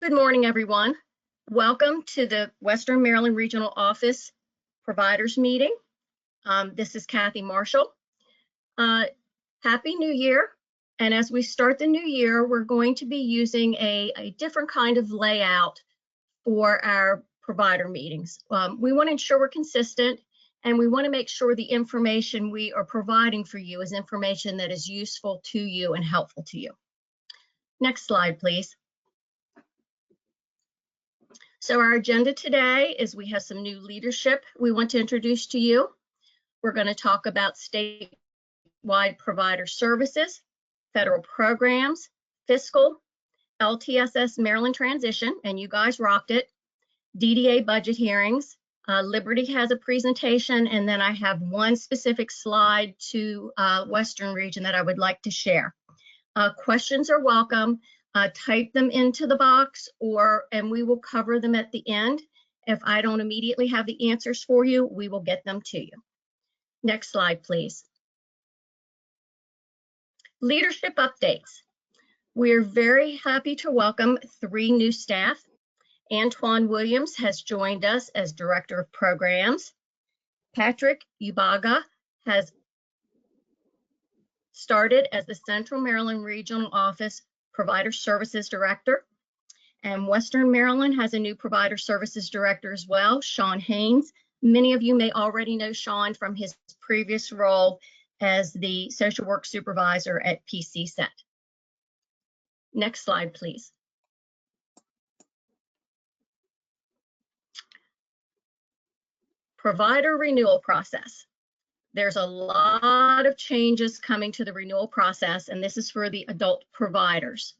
Good morning, everyone. Welcome to the Western Maryland Regional Office Providers Meeting. This is Kathy Marshall. Happy New Year. And as we start the new year, we're going to be using a different kind of layout for our provider meetings. We want to ensure we're consistent, and we want to make sure the information we are providing for you is information that is useful to you and helpful to you. Next slide, please. So our agenda today is we have some new leadership we want to introduce to you. We're going to talk about statewide provider services, federal programs, fiscal, LTSS Maryland transition, and you guys rocked it, DDA budget hearings. Liberty has a presentation, and then I have one specific slide to Western Region that I would like to share. Questions are welcome. Type them into the box, and we will cover them at the end. If I don't immediately have the answers for you, we will get them to you. Next slide, please. Leadership updates. We're very happy to welcome 3 new staff. Antoine Williams has joined us as Director of Programs. Patrick Ubaga has started as the Central Maryland Regional Office Provider Services Director. And Western Maryland has a new Provider Services Director as well, Sean Haynes. Many of you may already know Sean from his previous role as the Social Work Supervisor at PCSET. Next slide, please. Provider renewal process. There's a lot of changes coming to the renewal process, and this is for the adult providers.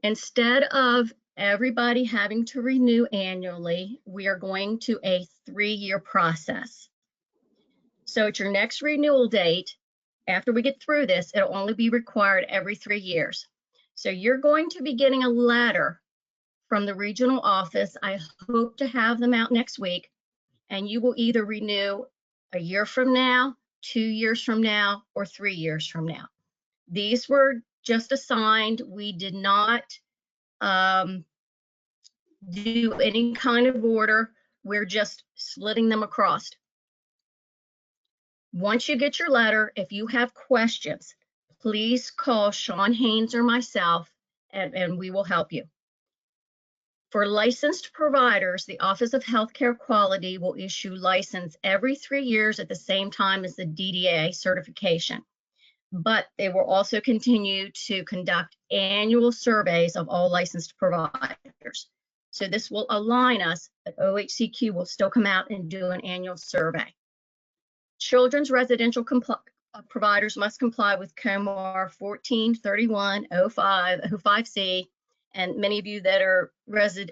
Instead of everybody having to renew annually, we are going to a 3-year process. So at your next renewal date, after we get through this, it'll only be required every 3 years. So you're going to be getting a letter from the regional office. I hope to have them out next week, and you will either renew a year from now, 2 years from now, or 3 years from now. These were just assigned. We did not do any kind of order. We're just splitting them across. Once you get your letter, if you have questions, please call Sean Haynes or myself, and we will help you. For licensed providers, the Office of Healthcare Quality will issue license every 3 years at the same time as the DDA certification. But they will also continue to conduct annual surveys of all licensed providers. So this will align us that OHCQ will still come out and do an annual survey. Children's residential providers must comply with COMAR 143105C, and many of you that are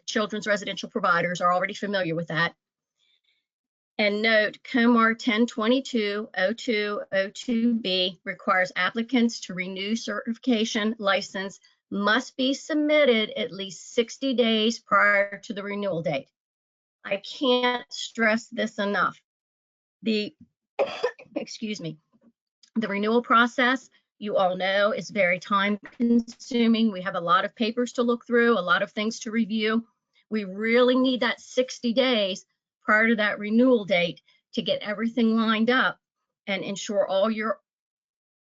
children's residential providers are already familiar with that. And note, COMAR 1022-0202B requires applicants to renew certification license must be submitted at least 60 days prior to the renewal date. I can't stress this enough. Excuse me, the renewal process, you all know, is very time consuming. We have a lot of papers to look through, a lot of things to review. We really need that 60 days prior to that renewal date to get everything lined up and ensure all your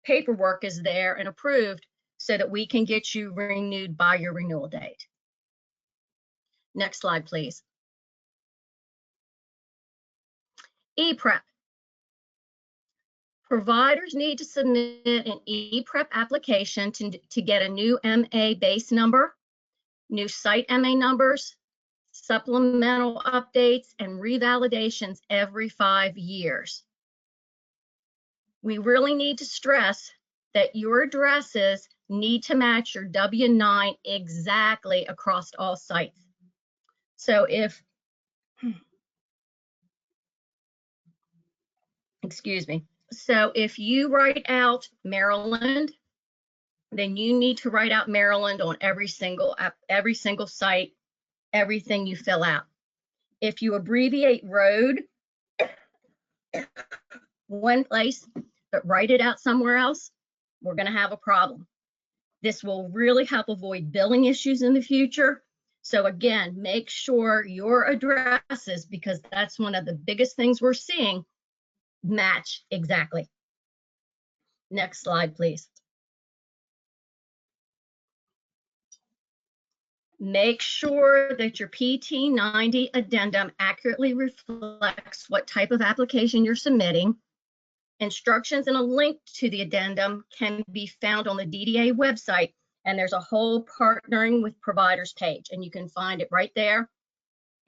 paperwork is there and approved so that we can get you renewed by your renewal date. Next slide, please. ePrep. Providers need to submit an ePrep application to get a new MA base number, new site MA numbers, supplemental updates, and revalidations every 5 years. We really need to stress that your addresses need to match your W-9 exactly across all sites. So if, excuse me, so if you write out Maryland, then you need to write out Maryland on every single site, everything you fill out. If you abbreviate road one place but write it out somewhere else, we're going to have a problem. This will really help avoid billing issues in the future. So again, make sure your addresses, because that's one of the biggest things we're seeing, match exactly. Next slide, please. Make sure that your PT90 addendum accurately reflects what type of application you're submitting. Instructions and a link to the addendum can be found on the DDA website, and there's a whole partnering with providers page, and you can find it right there.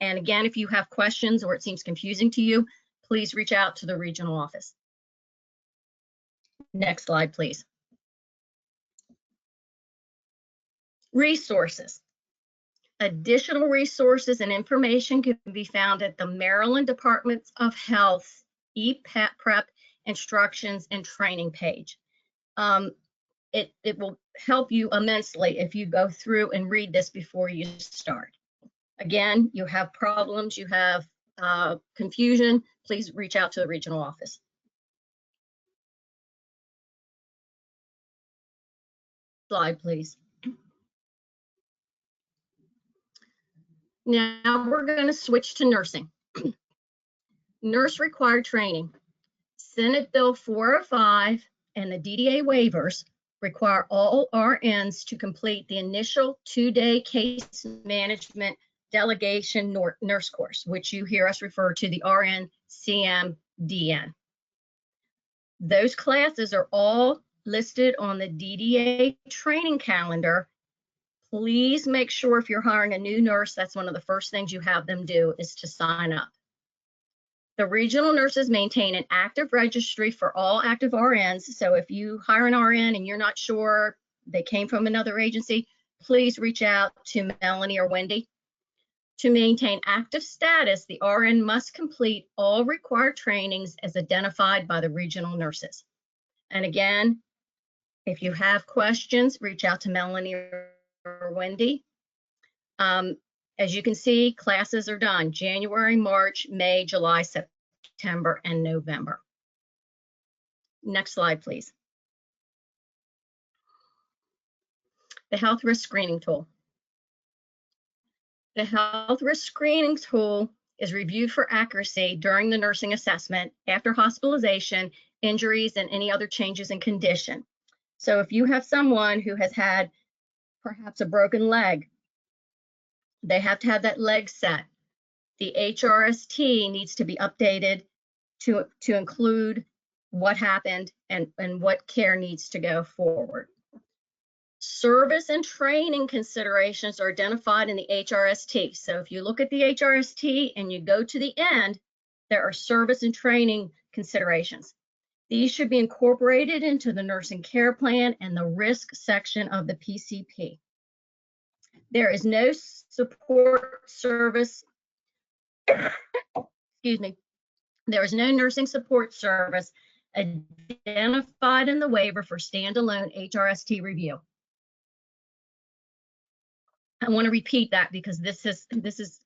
And again, if you have questions or it seems confusing to you, please reach out to the regional office. Next slide, please. Resources. Additional resources and information can be found at the Maryland Department of Health ePrep instructions and training page. It will help you immensely if you go through and read this before you start. Again, you have problems, you have confusion, please reach out to the regional office. Slide, please. Now we're going to switch to nursing. Nurse required training. Senate Bill 405 and the DDA waivers require all RNs to complete the initial 2-day case management delegation nurse course, which you hear us refer to the RN-CMDN. Those classes are all listed on the DDA training calendar. Please make sure if you're hiring a new nurse, that's one of the first things you have them do is to sign up. The regional nurses maintain an active registry for all active RNs. So if you hire an RN and you're not sure they came from another agency, please reach out to Melanie or Wendy. To maintain active status, the RN must complete all required trainings as identified by the regional nurses. And again, if you have questions, reach out to Melanie or Wendy. As you can see, classes are done January, March, May, July, September, and November. Next slide, please. The health risk screening tool. The health risk screening tool is reviewed for accuracy during the nursing assessment, after hospitalization, injuries, and any other changes in condition. So if you have someone who has had perhaps a broken leg, they have to have that leg set. The HRST needs to be updated to include what happened and what care needs to go forward. Service and training considerations are identified in the HRST. So if you look at the HRST and you go to the end, there are service and training considerations. These should be incorporated into the nursing care plan and the risk section of the PCP. There is no support service, excuse me, there is no nursing support service identified in the waiver for standalone HRST review. I want to repeat that because this has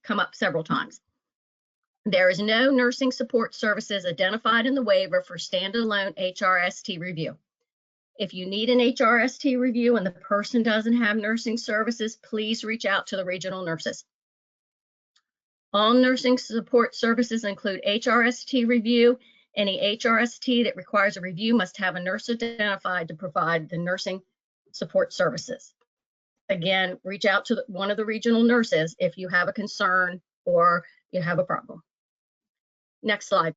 come up several times. There is no nursing support services identified in the waiver for standalone HRST review. If you need an HRST review and the person doesn't have nursing services, please reach out to the regional nurses. All nursing support services include HRST review. Any HRST that requires a review must have a nurse identified to provide the nursing support services. Again, reach out to one of the regional nurses if you have a concern or you have a problem. Next slide.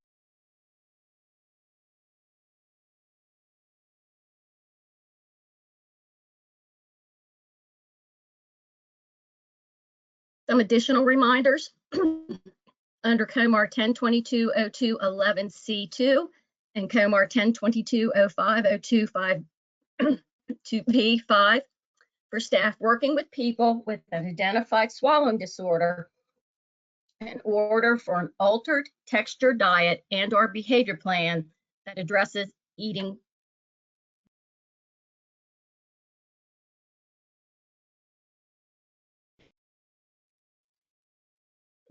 Some additional reminders under COMAR 1022-02-11C2 and COMAR 1022-05-02-2B5 for staff working with people with an identified swallowing disorder, an order for an altered texture diet and/or behavior plan that addresses eating.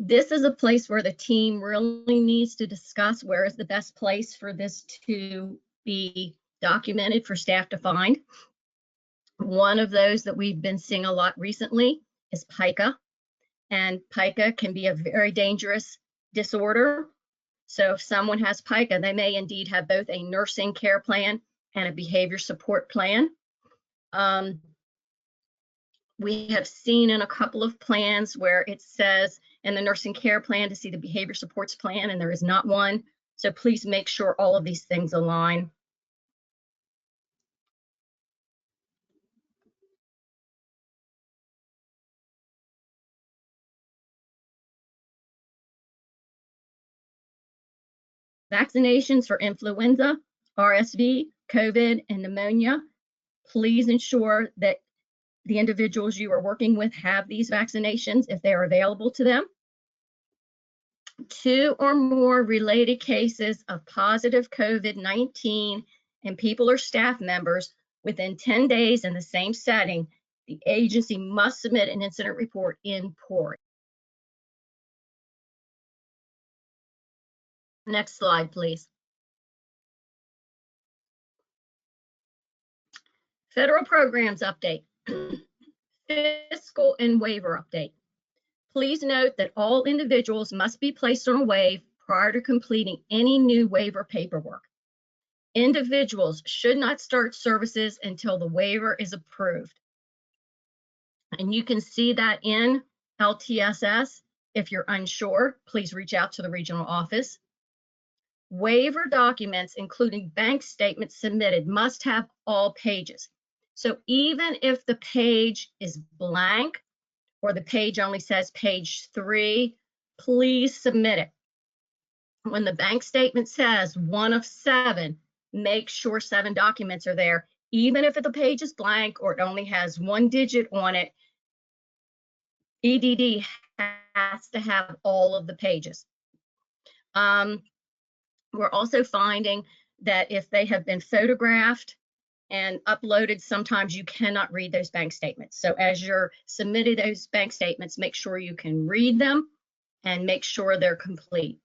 This is a place where the team really needs to discuss where is the best place for this to be documented for staff to find. One of those that we've been seeing a lot recently is pica, and pica can be a very dangerous disorder. So if someone has pica, they may indeed have both a nursing care plan and a behavior support plan. We have seen in a couple of plans where it says in the nursing care plan to see the behavior supports plan, and there is not one. So please make sure all of these things align. Vaccinations for influenza, RSV, COVID, and pneumonia. Please ensure that the individuals you are working with have these vaccinations if they are available to them. 2 or more related cases of positive COVID-19 in people or staff members within 10 days in the same setting, the agency must submit an incident report in PORI. Next slide, please. Federal programs update. Fiscal and waiver update. Please note that all individuals must be placed on a waive prior to completing any new waiver paperwork. Individuals should not start services until the waiver is approved. And you can see that in LTSS. If you're unsure, please reach out to the regional office. Waiver documents, including bank statements submitted, must have all pages. So even if the page is blank or the page only says page 3, please submit it. When the bank statement says 1 of 7, make sure 7 documents are there. Even if the page is blank or it only has 1 digit on it, EDD has to have all of the pages. We're also finding that if they have been photographed and uploaded, sometimes you cannot read those bank statements. So as you're submitting those bank statements, make sure you can read them and make sure they're complete.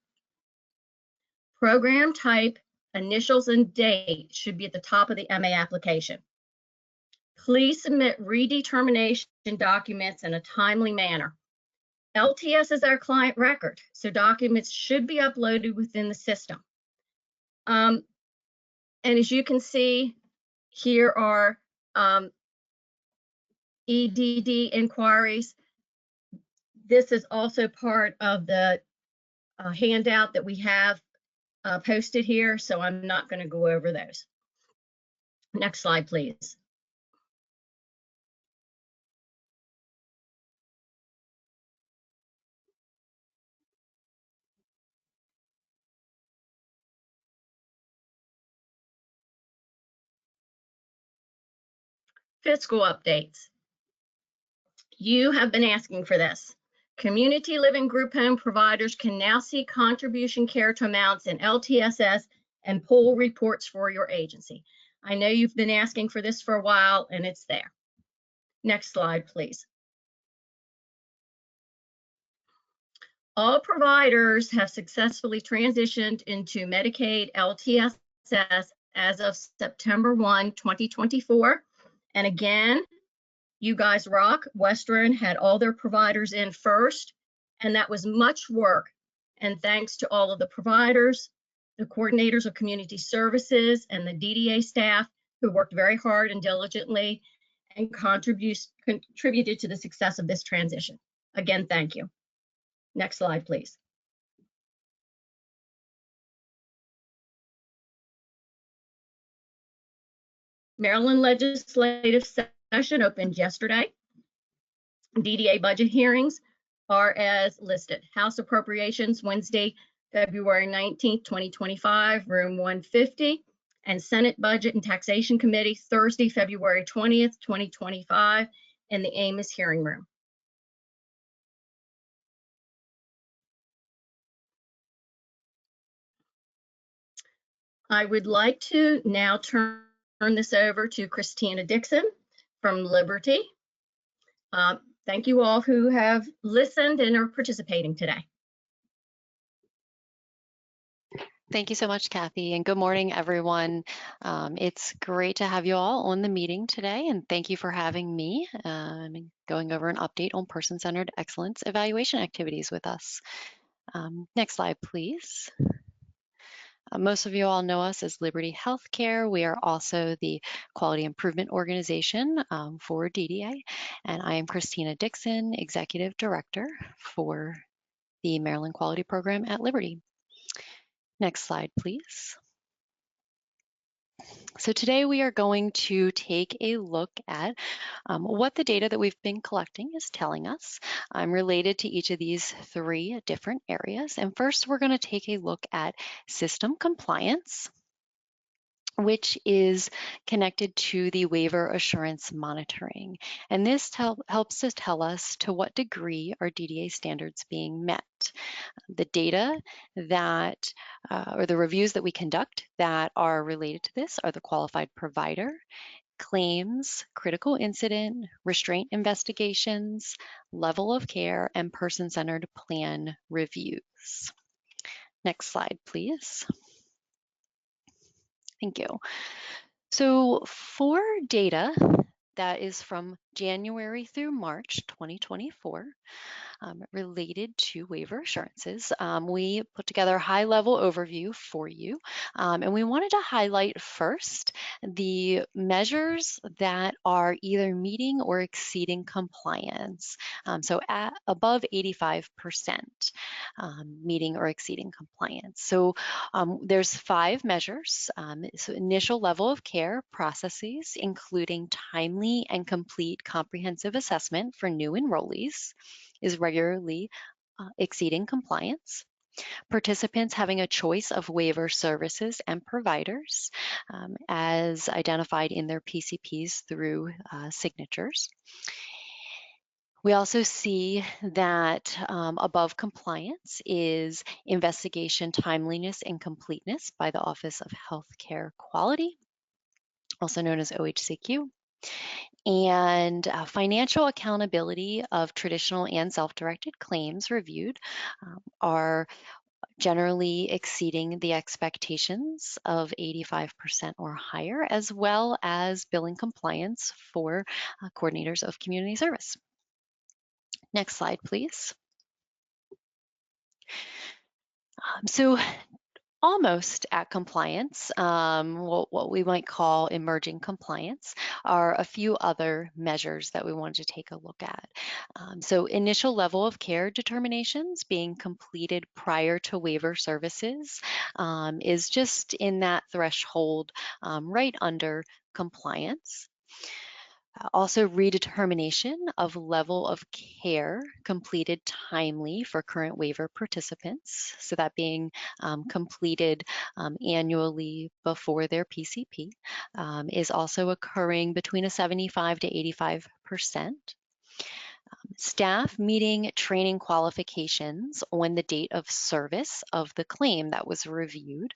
Program type, initials, and date should be at the top of the MA application. Please submit redetermination documents in a timely manner. LTS is our client record, so documents should be uploaded within the system. And as you can see, here are EDD inquiries. This is also part of the handout that we have posted here, so I'm not going to go over those. Next slide, please. Fiscal updates. You have been asking for this. Community living group home providers can now see contribution character amounts in LTSS and pull reports for your agency. I know you've been asking for this for a while, and it's there. Next slide, please. All providers have successfully transitioned into Medicaid LTSS as of September 1, 2024. And again, you guys rock. Western had all their providers in first, and that was much work. And thanks to all of the providers, the coordinators of community services, and the DDA staff who worked very hard and diligently and contributed to the success of this transition. Again, thank you. Next slide, please. Maryland legislative session opened yesterday. DDA budget hearings are as listed. House appropriations Wednesday, February 19th, 2025, room 150, and Senate Budget and Taxation Committee Thursday, February 20th, 2025, in the Amos hearing room. I would like to now turn this over to Christina Dixon from Liberty. Thank you all who have listened and are participating today. Thank you so much, Kathy, and good morning, everyone. It's great to have you all on the meeting today, and thank you for having me going over an update on person-centered excellence evaluation activities with us. Next slide, please. Most of you all know us as Liberty Healthcare. We are also the quality improvement organization for DDA, and I am Christina Dixon, Executive Director for the Maryland Quality Program at Liberty. Next slide, please. So today we are going to take a look at what the data that we've been collecting is telling us related to each of these three different areas. And first, we're going to take a look at system compliance, which is connected to the waiver assurance monitoring. And this helps to tell us to what degree are DDA standards being met. The data that, or the reviews that we conduct that are related to this are the qualified provider, claims, critical incident, restraint investigations, level of care, and person-centered plan reviews. Next slide, please. Thank you. So for data that is from January through March 2024, related to waiver assurances, we put together a high-level overview for you, and we wanted to highlight first the measures that are either meeting or exceeding compliance, so at above 85% meeting or exceeding compliance. So there's 5 measures. So initial level of care processes, including timely and complete comprehensive assessment for new enrollees, is regularly exceeding compliance. Participants having a choice of waiver services and providers as identified in their PCPs through signatures. We also see that above compliance is investigation timeliness and completeness by the Office of Healthcare Quality, also known as OHCQ. And financial accountability of traditional and self-directed claims reviewed are generally exceeding the expectations of 85% or higher, as well as billing compliance for coordinators of community service. Next slide, please. So almost at compliance, what we might call emerging compliance, are a few other measures that we wanted to take a look at. So initial level of care determinations being completed prior to waiver services is just in that threshold right under compliance. Also, redetermination of level of care completed timely for current waiver participants, so that being completed annually before their PCP, is also occurring between a 75 to 85%. Staff meeting training qualifications on the date of service of the claim that was reviewed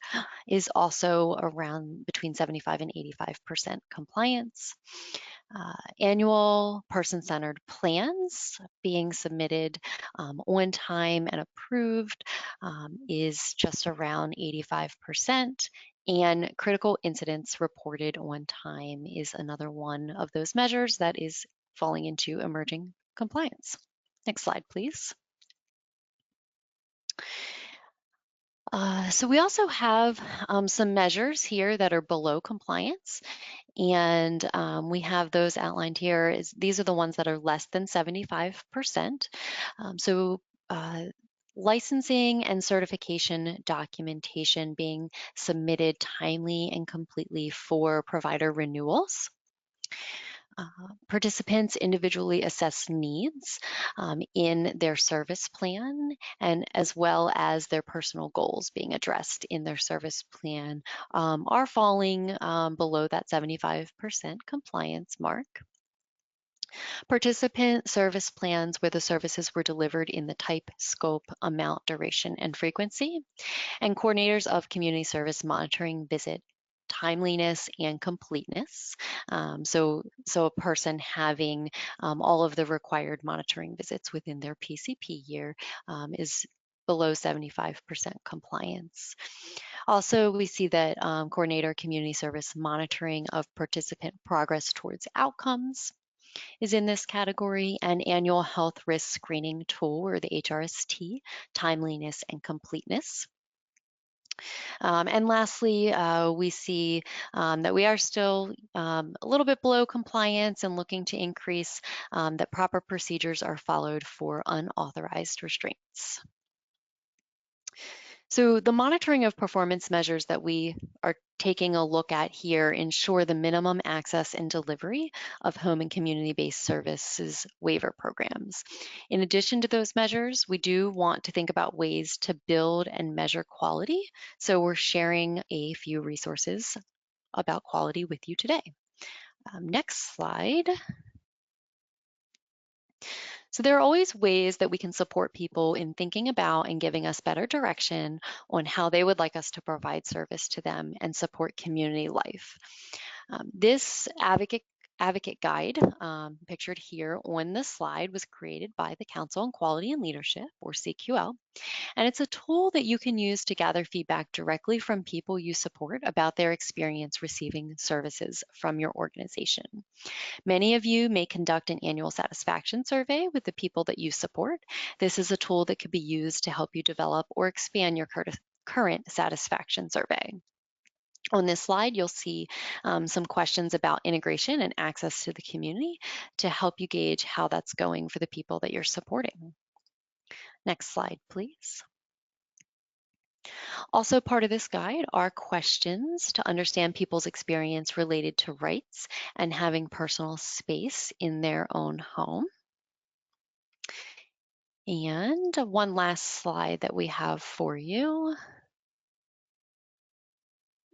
is also around between 75 and 85% compliance. Annual person-centered plans being submitted on time and approved is just around 85%. And critical incidents reported on time is another one of those measures that is falling into emerging compliance. Next slide, please. So we also have some measures here that are below compliance, and we have those outlined here. These are the ones that are less than 75%. Licensing and certification documentation being submitted timely and completely for provider renewals. Participants individually assess needs in their service plan, and as well as their personal goals being addressed in their service plan are falling below that 75% compliance mark. Participant service plans where the services were delivered in the type, scope, amount, duration, and frequency, and coordinators of community service monitoring visit timeliness and completeness. So a person having all of the required monitoring visits within their PCP year is below 75% compliance. Also, we see that coordinator community service monitoring of participant progress towards outcomes is in this category, and annual health risk screening tool, or the HRST, timeliness and completeness. And lastly, we see that we are still a little bit below compliance and looking to increase that proper procedures are followed for unauthorized restraints. So the monitoring of performance measures that we are taking a look at here ensure the minimum access and delivery of home and community-based services waiver programs. In addition to those measures, we do want to think about ways to build and measure quality. So we're sharing a few resources about quality with you today. Next slide. So there are always ways that we can support people in thinking about and giving us better direction on how they would like us to provide service to them and support community life. This advocate guide pictured here on the slide was created by the Council on Quality and Leadership, or CQL, and it's a tool that you can use to gather feedback directly from people you support about their experience receiving services from your organization. Many of you may conduct an annual satisfaction survey with the people that you support. This is a tool that could be used to help you develop or expand your current satisfaction survey. On this slide, you'll see some questions about integration and access to the community to help you gauge how that's going for the people that you're supporting. Next slide, please. Also part of this guide are questions to understand people's experience related to rights and having personal space in their own home. And one last slide that we have for you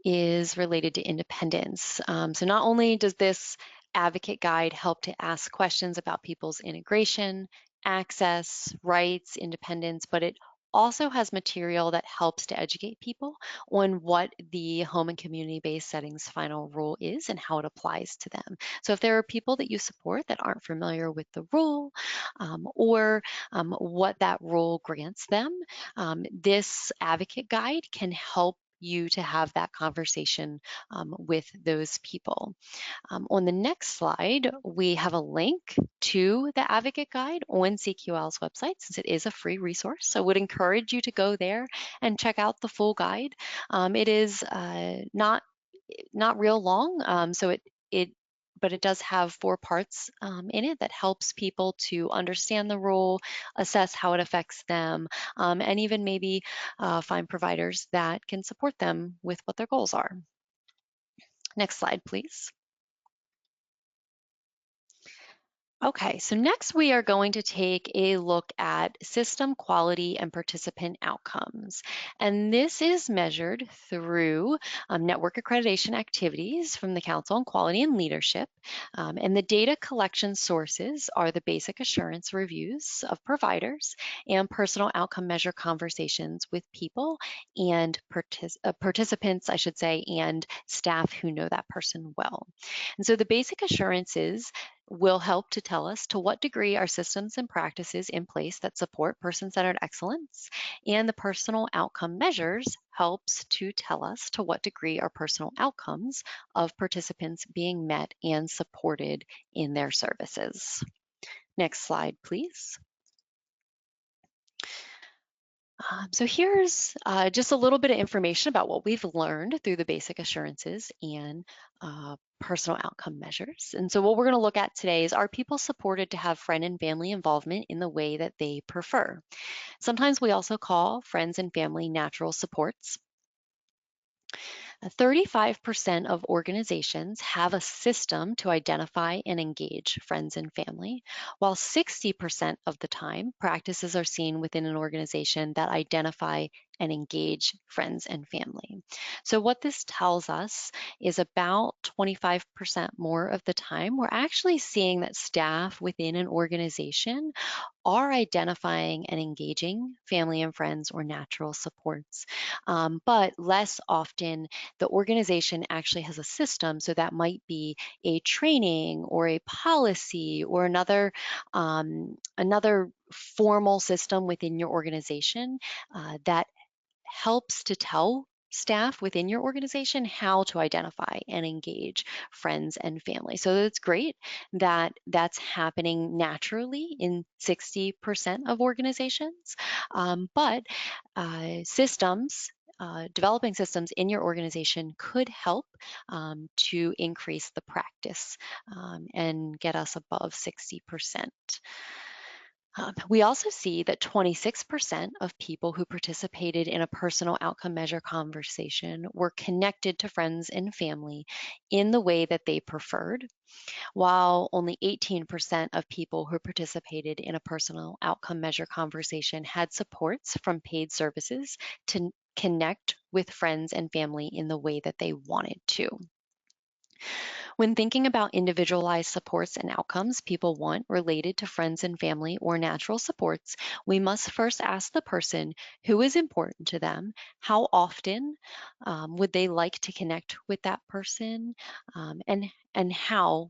is related to independence. So not only does this advocate guide help to ask questions about people's integration, access, rights, independence, but it also has material that helps to educate people on what the home and community-based settings final rule is and how it applies to them. So if there are people that you support that aren't familiar with the rule or what that rule grants them, this advocate guide can help you to have that conversation with those people. On the next slide, we have a link to the Advocate Guide on CQL's website, since it is a free resource. So I would encourage you to go there and check out the full guide. It is not real long, but it does have 4 parts in it that helps people to understand the rule, assess how it affects them, and even maybe find providers that can support them with what their goals are. Next slide, please. Okay, so next we are going to take a look at system quality and participant outcomes. And this is measured through network accreditation activities from the Council on Quality and Leadership. And the data collection sources are the basic assurance reviews of providers and personal outcome measure conversations with people and participants, I should say, and staff who know that person well. And so the basic assurances will help to tell us to what degree are systems and practices in place that support person-centered excellence, and the personal outcome measures helps to tell us to what degree are personal outcomes of participants being met and supported in their services. Next slide, please. So here's just a little bit of information about what we've learned through the basic assurances and personal outcome measures. And so what we're going to look at today is, are people supported to have friend and family involvement in the way that they prefer? Sometimes we also call friends and family natural supports. 35% of organizations have a system to identify and engage friends and family, while 60% of the time practices are seen within an organization that identify and engage friends and family. So what this tells us is about 25% more of the time, we're actually seeing that staff within an organization are identifying and engaging family and friends or natural supports, but less often the organization actually has a system. So that might be a training or a policy or another formal system within your organization that helps to tell staff within your organization how to identify and engage friends and family. So it's great that that's happening naturally in 60% of organizations. But systems, developing systems in your organization could help to increase the practice and get us above 60%. We also see that 26% of people who participated in a personal outcome measure conversation were connected to friends and family in the way that they preferred, while only 18% of people who participated in a personal outcome measure conversation had supports from paid services to connect with friends and family in the way that they wanted to. When thinking about individualized supports and outcomes people want related to friends and family or natural supports, we must first ask the person who is important to them, how often would they like to connect with that person, and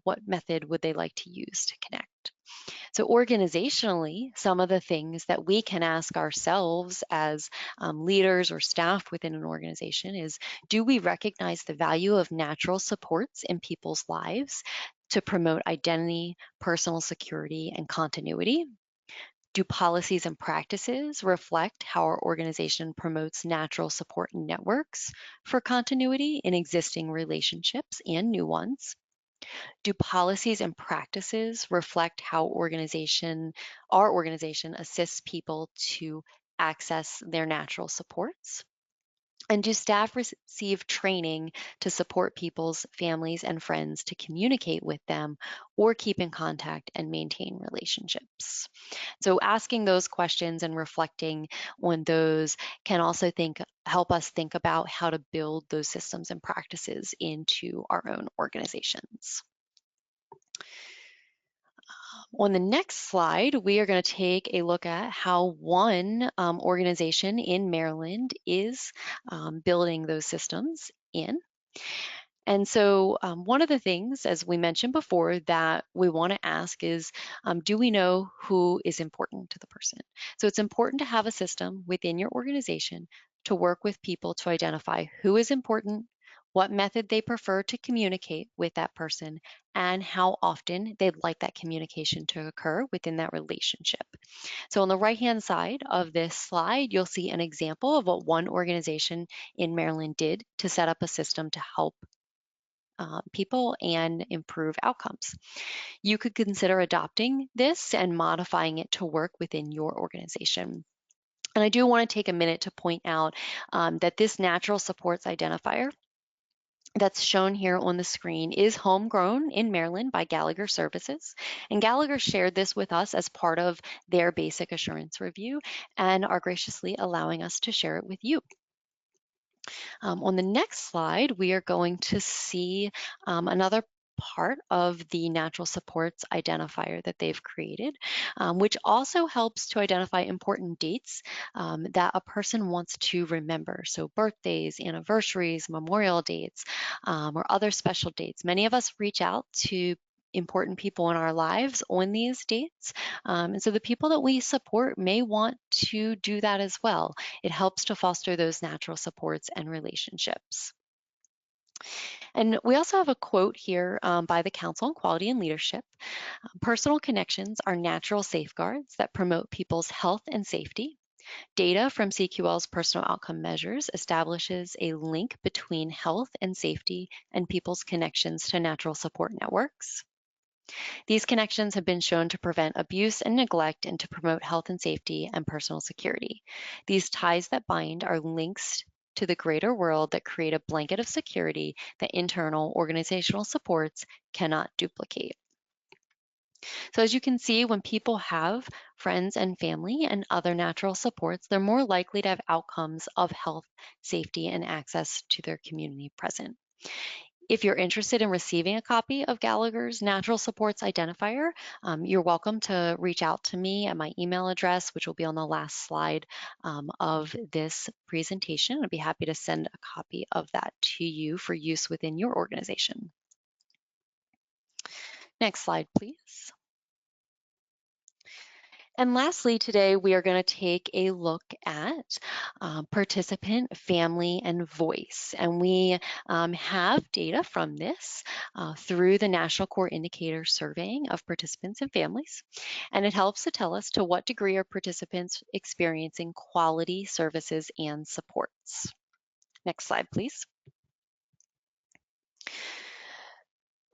what method would they like to use to connect. So organizationally, some of the things that we can ask ourselves as leaders or staff within an organization is, do we recognize the value of natural supports in people's lives to promote identity, personal security, and continuity? Do policies and practices reflect how our organization promotes natural support networks for continuity in existing relationships and new ones? Do policies and practices reflect how our organization assists people to access their natural supports? And do staff receive training to support people's families and friends to communicate with them or keep in contact and maintain relationships? So asking those questions and reflecting on those can also help us think about how to build those systems and practices into our own organizations. On the next slide, we are going to take a look at how one organization in Maryland is building those systems in. And so one of the things, as we mentioned before, that we want to ask is, do we know who is important to the person? So it's important to have a system within your organization to work with people to identify who is important, what method they prefer to communicate with that person, and how often they'd like that communication to occur within that relationship. So on the right-hand side of this slide, you'll see an example of what one organization in Maryland did to set up a system to help people and improve outcomes. You could consider adopting this and modifying it to work within your organization. And I do want to take a minute to point out that this natural supports identifier that's shown here on the screen is homegrown in Maryland by Gallagher Services. And Gallagher shared this with us as part of their basic assurance review and are graciously allowing us to share it with you. On the next slide, we are going to see another part of the natural supports identifier that they've created, which also helps to identify important dates that a person wants to remember. So birthdays, anniversaries, memorial dates, or other special dates. Many of us reach out to important people in our lives on these dates. And so the people that we support may want to do that as well. It helps to foster those natural supports and relationships. And we also have a quote here by the Council on Quality and Leadership. Personal connections are natural safeguards that promote people's health and safety. Data from CQL's personal outcome measures establishes a link between health and safety and people's connections to natural support networks. These connections have been shown to prevent abuse and neglect and to promote health and safety and personal security. These ties that bind are links to the greater world that create a blanket of security that internal organizational supports cannot duplicate. So as you can see, when people have friends and family and other natural supports, they're more likely to have outcomes of health, safety, and access to their community present. If you're interested in receiving a copy of Gallagher's Natural Supports Identifier, you're welcome to reach out to me at my email address, which will be on the last slide of this presentation. I'd be happy to send a copy of that to you for use within your organization. Next slide, please. And lastly, today we are going to take a look at participant, family, and voice. And we have data from this through the National Core Indicator surveying of participants and families. And it helps to tell us to what degree are participants experiencing quality services and supports. Next slide, please.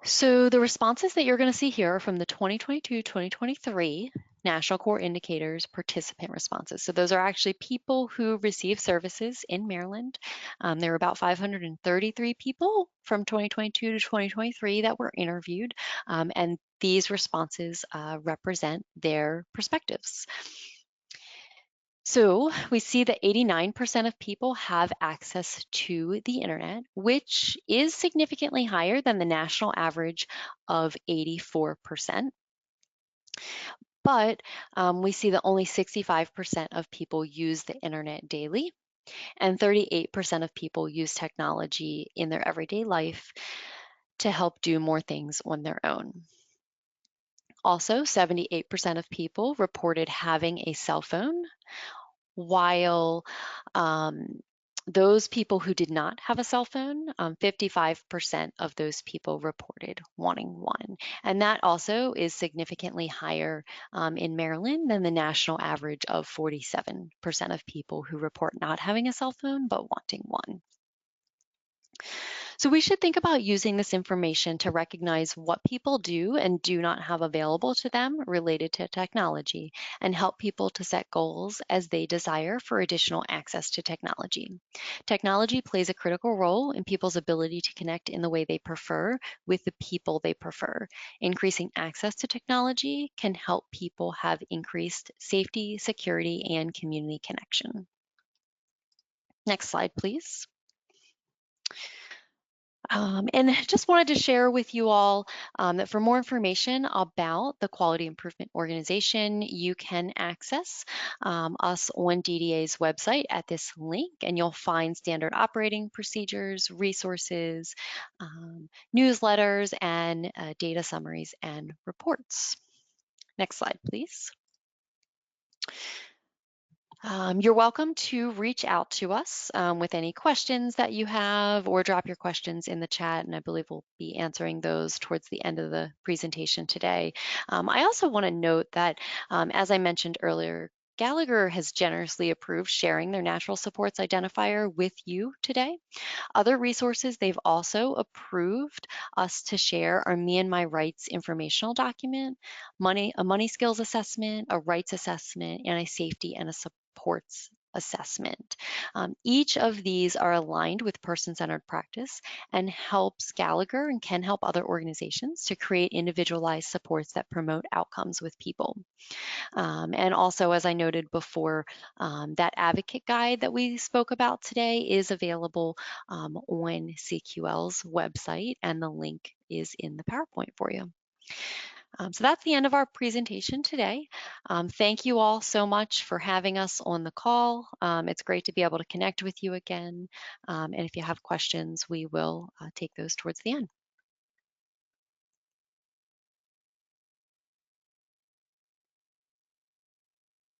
So the responses that you're going to see here are from the 2022-2023 National Core Indicators participant responses. So those are actually people who receive services in Maryland. There were about 533 people from 2022 to 2023 that were interviewed, and these responses represent their perspectives. So we see that 89% of people have access to the internet, which is significantly higher than the national average of 84%. But we see that only 65% of people use the internet daily, and 38% of people use technology in their everyday life to help do more things on their own. Also, 78% of people reported having a cell phone, while those people who did not have a cell phone, 55% of those people reported wanting one. And that also is significantly higher in Maryland than the national average of 47% of people who report not having a cell phone but wanting one. So we should think about using this information to recognize what people do and do not have available to them related to technology, and help people to set goals as they desire for additional access to technology. Technology plays a critical role in people's ability to connect in the way they prefer with the people they prefer. Increasing access to technology can help people have increased safety, security, and community connection. Next slide, please. And just wanted to share with you all that for more information about the Quality Improvement Organization, you can access us on DDA's website at this link, and you'll find standard operating procedures, resources, newsletters, and data summaries and reports. Next slide, please. You're welcome to reach out to us with any questions that you have, or drop your questions in the chat, and I believe we'll be answering those towards the end of the presentation today. I also want to note that, as I mentioned earlier, Gallagher has generously approved sharing their natural supports identifier with you today. Other resources they've also approved us to share are Me and My Rights informational document, a money skills assessment, a rights assessment, and a safety and a supports assessment. Each of these are aligned with person-centered practice and helps Gallagher and can help other organizations to create individualized supports that promote outcomes with people. And also, as I noted before, that advocate guide that we spoke about today is available on CQL's website, and the link is in the PowerPoint for you. So that's the end of our presentation today. Thank you all so much for having us on the call. It's great to be able to connect with you again. And if you have questions, we will take those towards the end.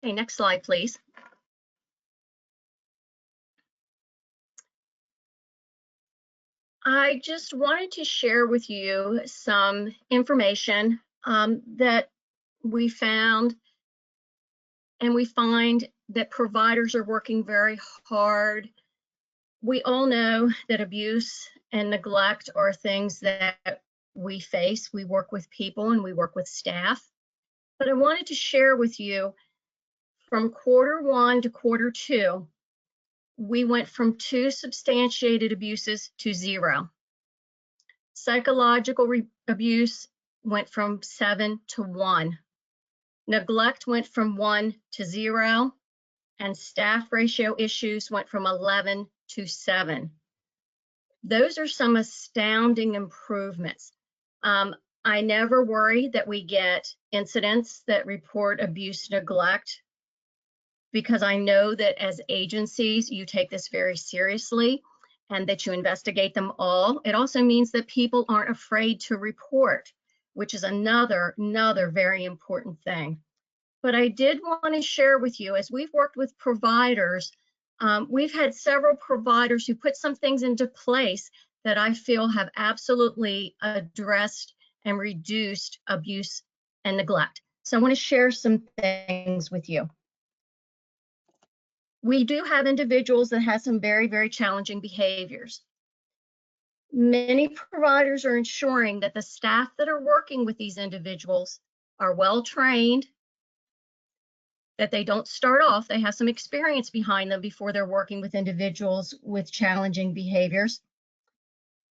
Okay, next slide, please. I just wanted to share with you some information that we found, and we find that providers are working very hard. We all know that abuse and neglect are things that we face. We work with people and we work with staff. But I wanted to share with you, from Q1 to Q2, we went from 2 substantiated abuses to 0. Psychological abuse went from 7 to 1. Neglect went from 1 to 0. And staff ratio issues went from 11 to 7. Those are some astounding improvements. I never worry that we get incidents that report abuse, neglect, because I know that as agencies, you take this very seriously and that you investigate them all. It also means that people aren't afraid to report, which is another very important thing. But I did want to share with you, as we've worked with providers, we've had several providers who put some things into place that I feel have absolutely addressed and reduced abuse and neglect. So I want to share some things with you. We do have individuals that have some very, very challenging behaviors. Many providers are ensuring that the staff that are working with these individuals are well trained, that they don't start off, they have some experience behind them before they're working with individuals with challenging behaviors.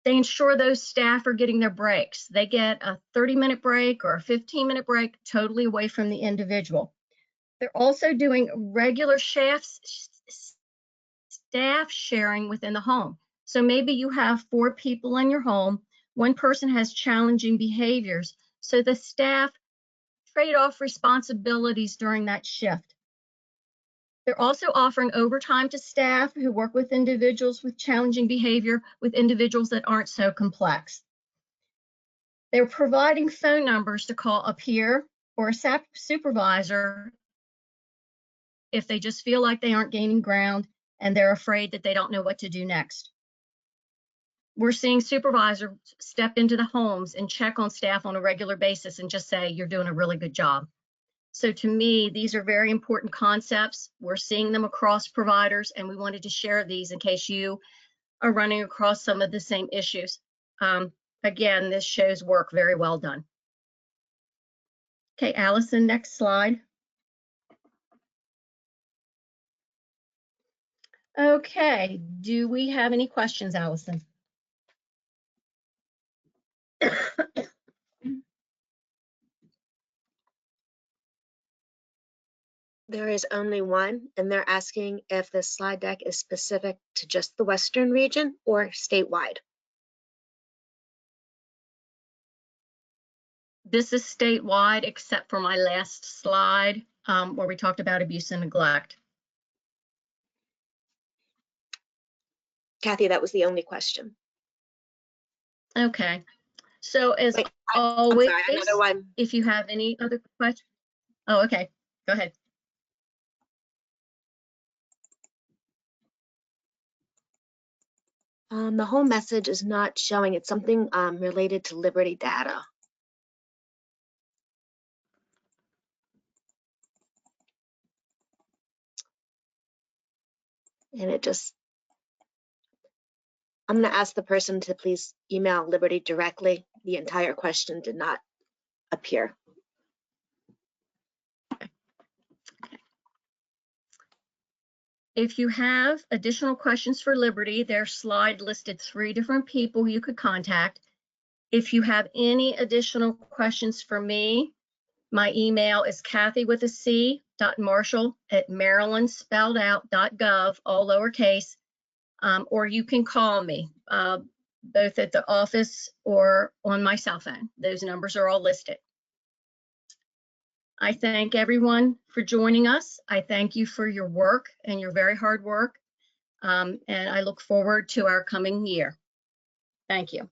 They ensure those staff are getting their breaks. They get a 30-minute break or a 15-minute break totally away from the individual. They're also doing regular staff sharing within the home. So maybe you have 4 people in your home, one person has challenging behaviors, so the staff trade off responsibilities during that shift. They're also offering overtime to staff who work with individuals with challenging behavior, with individuals that aren't so complex. They're providing phone numbers to call a peer or a supervisor if they just feel like they aren't gaining ground and they're afraid that they don't know what to do next. We're seeing supervisors step into the homes and check on staff on a regular basis and just say, you're doing a really good job. So to me, these are very important concepts. We're seeing them across providers, and we wanted to share these in case you are running across some of the same issues. Again, this shows work very well done. Okay, Allison, next slide. Okay, do we have any questions, Allison? There is only one, and they're asking if the slide deck is specific to just the Western region or statewide. This is statewide, except for my last slide where we talked about abuse and neglect. Kathy, that was the only question. Okay, so as Wait, always, I'm sorry, another one. If you have any other questions, oh, okay, go ahead. The whole message is not showing. It's something related to Liberty Data. And it just, I'm going to ask the person to please email Liberty directly. The entire question did not appear. If you have additional questions for Liberty, their slide listed 3 different people you could contact. If you have any additional questions for me, my email is kathy.marshall@maryland.gov, all lowercase, or you can call me both at the office or on my cell phone. Those numbers are all listed. I thank everyone for joining us. I thank you for your work and your very hard work. And I look forward to our coming year. Thank you.